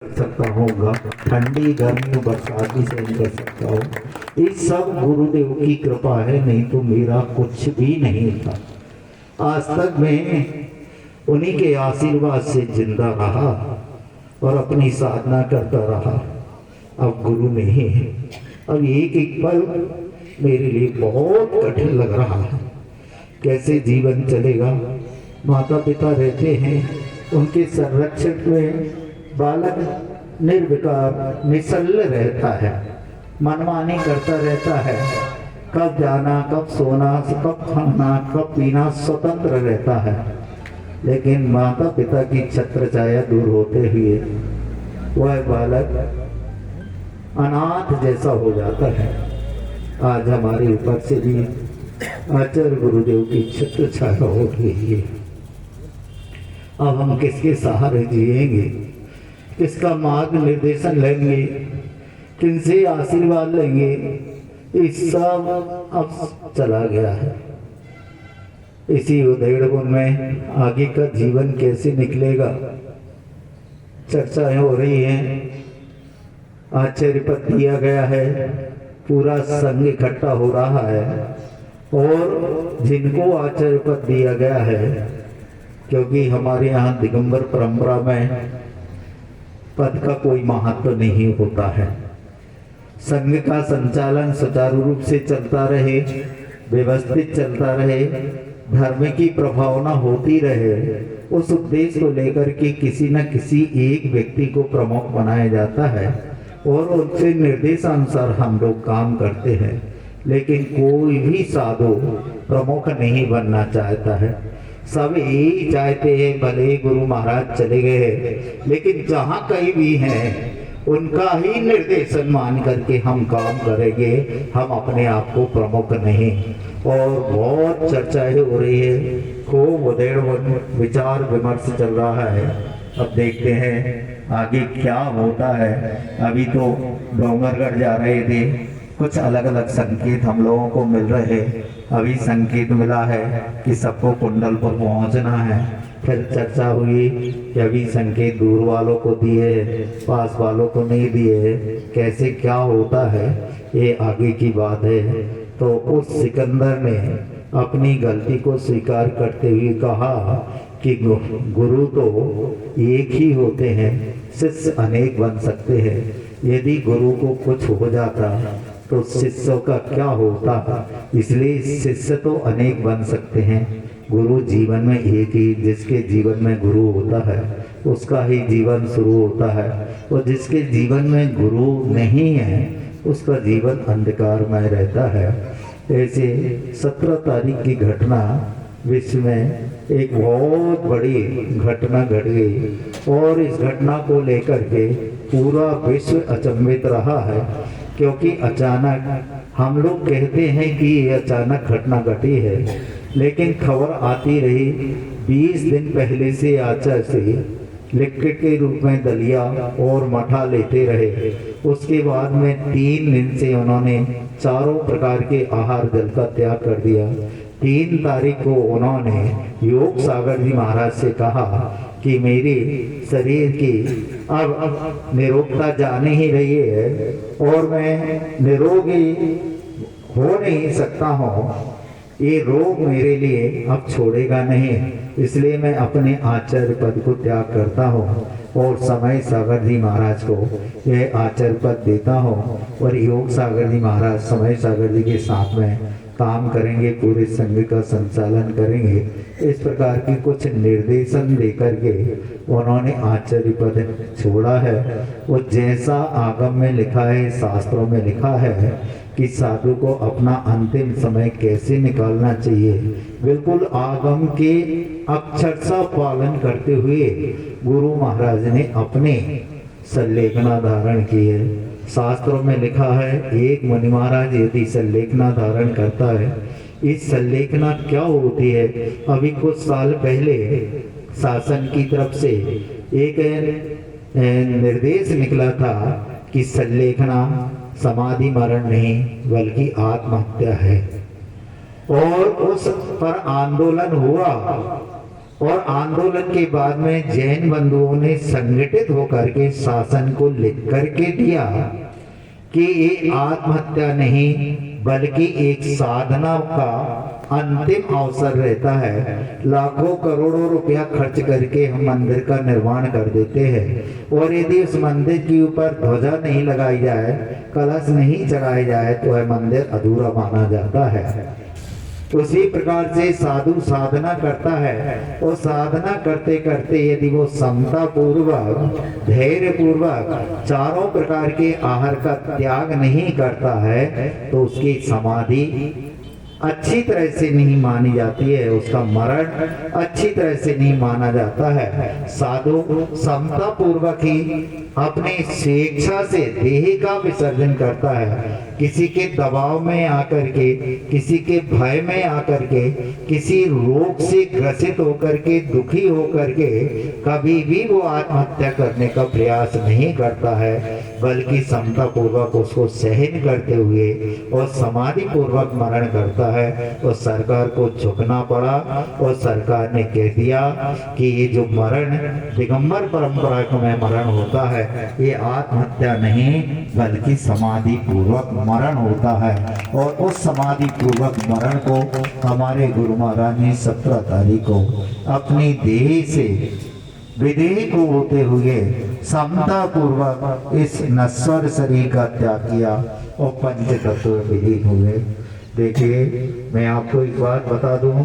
सकता हूँ, ठंडी गर्मी बरसात भी सहन कर सकता हूँ। इस सब गुरुदेव की कृपा है, नहीं तो मेरा कुछ भी नहीं था। आज तक मैं उन्हीं के आशीर्वाद से जिंदा रहा और अपनी साधना करता रहा। अब गुरु नहीं है। अब एक एक पल मेरे लिए बहुत कठिन लग रहा है। कैसे जीवन चलेगा? माता पिता रहते हैं, उनके संरक्षण में बालक निर्विकार निश्चल रहता है, मनमानी करता रहता है। कब जाना, कब सोना, कब खाना, कब पीना स्वतंत्र रहता है। लेकिन माता पिता की छत्र छाया दूर होते हुए वह बालक अनाथ जैसा हो जाता है। आज हमारे ऊपर से भी आचार्य गुरुदेव की छत्र छाया हो गई है। अब हम किसके सहारे जिएंगे? किसका मार्ग निर्देशन लेंगे? किनसे आशीर्वाद लेंगे? इस सब अब चला गया है। इसी उधेड़ में आगे का जीवन कैसे निकलेगा? चर्चाएं हो रही हैं, आचार्य पद दिया गया है, पूरा संघ इकट्ठा हो रहा है। और जिनको आचार्य पद दिया गया है, क्योंकि हमारे यहाँ दिगंबर परंपरा में पद का कोई महत्व नहीं होता है। संघ का संचालन सुचारू रूप से चलता रहे, व्यवस्थित चलता रहे, धर्म की प्रभावना होती रहे, उस उद्देश्य को लेकर के किसी न किसी एक व्यक्ति को प्रमुख बनाया जाता है और उनसे निर्देशानुसार हम लोग काम करते हैं। लेकिन कोई भी साधु प्रमुख नहीं बनना चाहता है। सब यही चाहते हैं, भले गुरु महाराज चले गए लेकिन जहाँ कहीं भी हैं उनका ही निर्देशन मान करके हम काम करेंगे, हम अपने आप को प्रमुख नहीं। और बहुत चर्चाएं हो रही है, खूब उधेड़ विचार विमर्श चल रहा है। अब देखते हैं आगे क्या होता है। अभी तो डोंगरगढ़ जा रहे थे, कुछ अलग अलग संकेत हम लोगों को मिल रहे। अभी संकेत मिला है कि सबको कुंडलपुर पहुंचना है। फिर चर्चा हुई कि अभी संकेत दूर वालों को दिए, पास वालों को नहीं दिए। कैसे क्या होता है ये आगे की बात है। तो उस सिकंदर ने अपनी गलती को स्वीकार करते हुए कहा कि गुरु तो एक ही होते हैं, शिष्य अनेक बन सकते हैं। यदि गुरु को कुछ हो जाता तो शिष्यों का क्या होता? इसलिए शिष्य तो अनेक बन सकते हैं, गुरु जीवन में एक ही। जिसके जीवन में गुरु होता है उसका ही जीवन शुरू होता है, और जिसके जीवन में गुरु नहीं है उसका जीवन अंधकारमय रहता है। ऐसे 17 तारीख की घटना विश्व में एक बहुत बड़ी घटना घट गई, और इस घटना को लेकर के पूरा विश्व अचंभित रहा है। क्योंकि अचानक हम लोग कहते हैं कि ये अचानक घटना घटी है, लेकिन खबर आती रही 20 दिन पहले से आचार्य से लिक्विड के रूप में दलिया और मठा लेते रहे। उसके बाद में 3 दिन से उन्होंने चारों प्रकार के आहार जल का त्याग कर दिया। 3 तारीख को उन्होंने योग सागर जी महाराज से कहा कि मेरे शरीर की अब निरोगता जाने ही रही है और मैं निरोगी हो नहीं सकता हूँ। ये रोग मेरे लिए अब छोड़ेगा नहीं, इसलिए मैं अपने आचार्य पद को त्याग करता हूँ और समय सागर जी महाराज को यह आचार्य पद देता हूँ। और योग सागर जी महाराज समय सागर जी के साथ में काम करेंगे, पूरे संघ का संचालन करेंगे। इस प्रकार की कुछ निर्देशन देकर के उन्होंने आचार्य पद छोड़ा है। वो जैसा आगम में लिखा है, शास्त्रों में लिखा है कि साधु को अपना अंतिम समय कैसे निकालना चाहिए, बिल्कुल आगम के अक्षरशः पालन करते हुए गुरु महाराज ने अपने संलेखना धारण की है। शास्त्रों में लिखा है एक मुनि महाराज यदि संलेखना धारण करता है। इस संलेखना क्या होती है? अभी कुछ साल पहले शासन की तरफ से एक निर्देश निकला था कि संलेखना समाधि मरण नहीं बल्कि आत्महत्या है, और उस पर आंदोलन हुआ और आंदोलन के बाद में जैन बंधुओं ने संगठित होकर के शासन को लिख करके दिया कि ये आत्महत्या नहीं बल्कि एक साधना का अंतिम अवसर रहता है। लाखों करोड़ों रुपया खर्च करके हम मंदिर का निर्माण कर देते हैं और यदि उस मंदिर के ऊपर ध्वजा नहीं लगाई जाए, कलश नहीं चढ़ाया जाए तो वह मंदिर अधूरा माना जाता है। उसी प्रकार से साधु साधना करता है और साधना करते करते यदि वो समता पूर्वक धैर्य पूर्वक चारों प्रकार के आहार का त्याग नहीं करता है तो उसकी समाधि अच्छी तरह से नहीं मानी जाती है, उसका मरण अच्छी तरह से नहीं माना जाता है। साधु समता पूर्वक ही अपने स्वेच्छा से देह का विसर्जन करता है, किसी के दबाव में आकर के, किसी के भय में आकर के, किसी रोग से ग्रसित होकर के, दुखी होकर के कभी भी वो आत्महत्या करने का प्रयास नहीं करता है, बल्कि समता पूर्वक उसको सहन करते हुए और समाधि पूर्वक मरण करता है। और सरकार को झुकना पड़ा और सरकार ने कह दिया कि ये जो मरण दिगंबर परंपरा में मरण होता है ये आत्महत्या नहीं बल्कि समाधि पूर्वक मरण होता है। और उस समाधि पूर्वक मरण को हमारे गुरु महाराज ने 17 तारीख को अपनी देह से विदेह को होते हुए समता पूर्वक इस नश्वर शरीर का त्याग किया और पंच तत्व विलीन हुए। देखिए, मैं आपको एक बात बता दूं,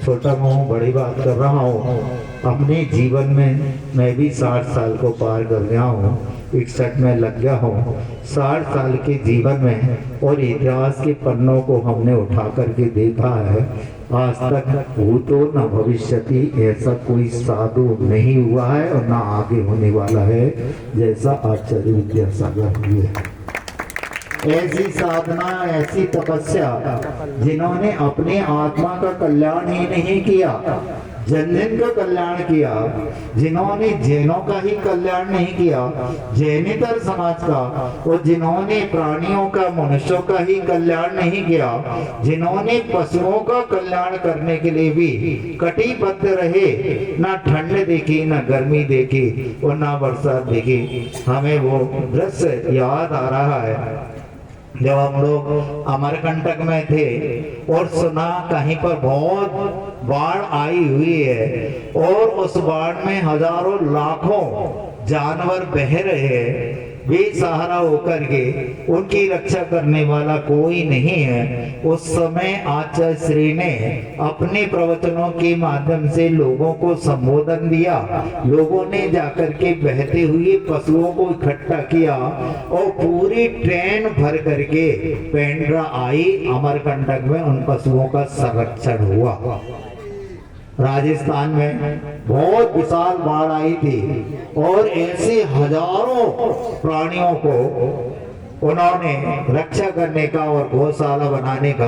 छोटा मुंह बड़ी बात कर रहा हूँ। अपने जीवन में मैं भी 60 साल को पार कर गया हूँ, 61 में लग गया हूँ। 60 साल के जीवन में और इतिहास के पन्नों को हमने उठा करके देखा है, आज तक भूतो न भविष्यति ऐसा कोई साधु नहीं हुआ है और ना आगे होने वाला है जैसा आचार्य विद्यासागर हुए। ऐसी साधना, ऐसी तपस्या जिन्होंने अपने आत्मा का कल्याण ही नहीं किया, जन जन का कल्याण किया, जिन्होंने जैनों का ही कल्याण नहीं किया, जैनेतर समाज का, और जिन्होंने प्राणियों का, मनुष्यों का ही कल्याण नहीं किया, जिन्होंने पशुओं का कल्याण करने के लिए भी कटिबद्ध रहे, ना ठंड देखी, ना गर्मी देखी और ना बरसात देखी। हमें वो दृश्य याद आ रहा है जब हम लोग अमरकंटक में थे और सुना कहीं पर बहुत बाढ़ आई हुई है और उस बाढ़ में हजारों लाखों जानवर बह रहे हैं, बेसहारा होकर के, उनकी रक्षा करने वाला कोई नहीं है। उस समय आचार्य श्री ने अपने प्रवचनों के माध्यम से लोगों को संबोधन दिया। लोगों ने जाकर के बहते हुए पशुओं को इकट्ठा किया और पूरी ट्रेन भर करके पेंड्रा आई अमरकंटक में, उन पशुओं का संरक्षण हुआ। राजस्थान में बहुत विशाल बाढ़ आई थी और ऐसे हजारों प्राणियों को उन्होंने रक्षा करने का और गौशाला बनाने का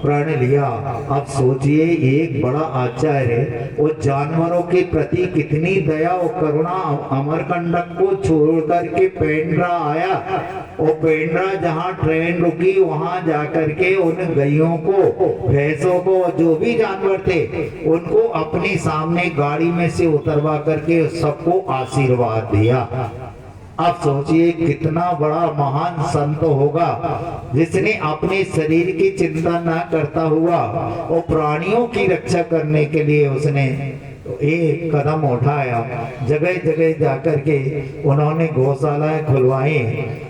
प्रण लिया। अब सोचिए, एक बड़ा आचार्य और जानवरों के प्रति कितनी दया और करुणा, अमरकंटक को छोड़कर के पेंड्रा आया और पेंड्रा जहाँ ट्रेन रुकी वहां जाकर के उन गायों को, भैंसों को, जो भी जानवर थे उनको अपने सामने गाड़ी में से उतरवा करके सबको आशीर्वाद दिया। अब सोचिए कितना बड़ा महान संत होगा जिसने अपने शरीर की चिंता न करता हुआ और प्राणियों की रक्षा करने के लिए उसने एक कदम उठाया। जगह जगह जाकर के उन्होंने गौशालाएं खुलवाई।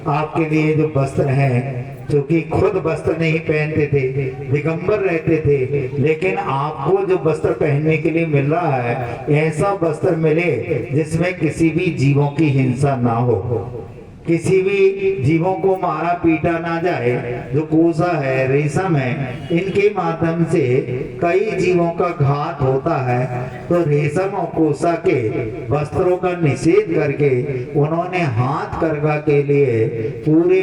आपके लिए जो वस्त्र हैं, क्योंकि खुद वस्त्र नहीं पहनते थे, दिगंबर रहते थे, लेकिन आपको जो वस्त्र पहनने के लिए मिल रहा है, ऐसा वस्त्र मिले जिसमें किसी भी जीवों की हिंसा ना हो, किसी भी जीवों को मारा पीटा ना जाए। जो कोसा है, रेशम है, इनके माध्यम से कई जीवों का घात होता है, तो रेशम और कोसा के वस्त्रों का निषेध करके उन्होंने हाथ करघा के लिए पूरे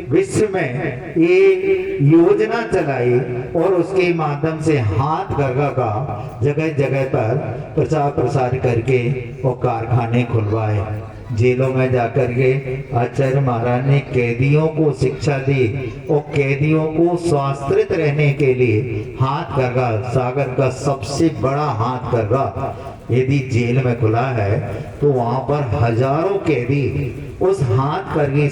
विश्व में ये योजना चलाई और उसके माध्यम से हाथ करघा का जगह जगह पर प्रचार प्रसार करके और कारखाने खुलवाए। जेलों में जाकर के आचार्य महाराज ने कैदियों को शिक्षा दी और कैदियों को स्वास्त्रित रहने के लिए हाथ करघा, सागर का सबसे बड़ा हाथ करघा, यदि जेल में खुला है तो वहां पर हजारों कैदी उस हाथ पर ही